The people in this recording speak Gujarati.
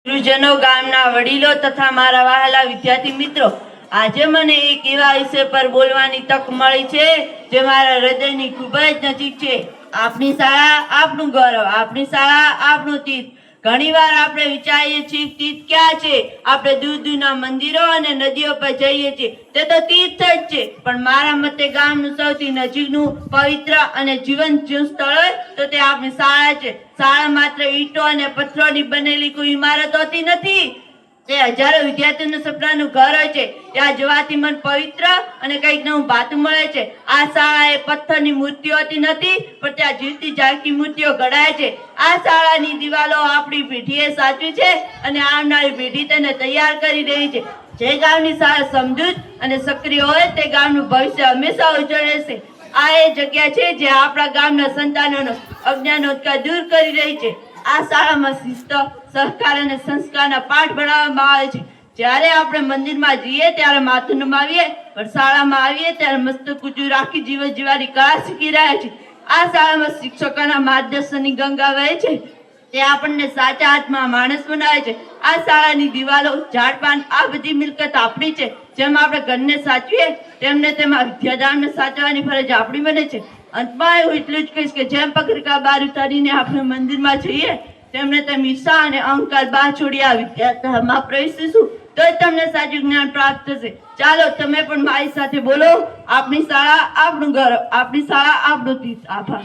ગુરુજનો, ગામના વડીલો તથા મારા વહાલા વિદ્યાર્થી મિત્રો, આજે મને એક એવા વિષય પર બોલવાની તક મળી છે જે મારા હૃદયની ખૂબ જ નજીક છે. આપણી શાળા આપણું ગૌરવ, આપણી શાળા આપણું તીર્થ. ઘણીવાર આપણે વિચારીએ છીએ તીર્થ ક્યાં છે? આપણે દૂર દૂરના મંદિરો અને નદીઓ પર જઈએ છીએ, તે તો તીર્થ જ છે. પણ મારા મતે ગામનું સૌથી નજીકનું પવિત્ર અને જીવંત સ્થળ હોય તો તે આપણી શાળા છે. શાળા માત્ર ઈંટો અને પથ્થરોની બનેલી કોઈ ઇમારત હોતી નથી. તે હજારો વિદ્યાર્થીઓના સપનાનું ઘર હોય છે. ત્યાં જવાથી મન પવિત્ર અને કંઈક નવું ભાતું મળે છે. આ શાળા એ પથ્થરની મૂર્તિઓ હોતી નથી, પણ ત્યાં જીવતી જાગતી મૂર્તિઓ ઘડાય છે. આ શાળાની દિવાલો આપણી પેઢીએ સાચવી છે અને આવનારી પેઢી તેને તૈયાર કરી રહી છે. જે ગામની શાળા સમૃદ્ધ અને સક્રિય હોય તે ગામનું ભવિષ્ય હંમેશા ઉજ્જવળ રહેશે. આ એ જગ્યા છે જે આપણા ગામના સંતાનોનો અજ્ઞાનનો અંધકાર દૂર કરી રહી છે. આ શાળામાં શિસ્ત, સહકાર અને સંસ્કારના પાઠ ભણાવવામાં આવે છે. જ્યારે આપણે મંદિરમાં જઈએ ત્યારે માથું નમાવીએ, પણ શાળામાં આવીએ ત્યારે મસ્તક ઊંચું રાખી જીવન જીવવાની કળા શીખી રહ્યા છે. આ શાળામાં શિક્ષકોના માર્ગદર્શનની ગંગા વહે છે. તે આપણને સાચા હાથમાં માણસ બનાવે છે. આ શાળાની દિવાલો, ઝાડપાન, આ બધી મિલકત આપણી છે. જેમ આપણે ઘરને સાચવીએ તેમને તેમાં વિદ્યાદાનને સાચવવાની ફરજ આપણી બને છે. અંતમાં હું એટલું જ કહીશ કે જેમ પગરખા બહાર ઉતારીને આપણે મંદિરમાં જઈએ તેમને તેમ ઈર્ષા અને અહંકાર બહાર છોડી આ વિદ્યાધામમાં પ્રવેશીશું તો જ તમને સાચું જ્ઞાન પ્રાપ્ત થશે. ચાલો તમે પણ મારી સાથે બોલો, આપણી શાળા આપણું ગૌરવ, આપણી શાળા આપણું તીર્થ. આભાર.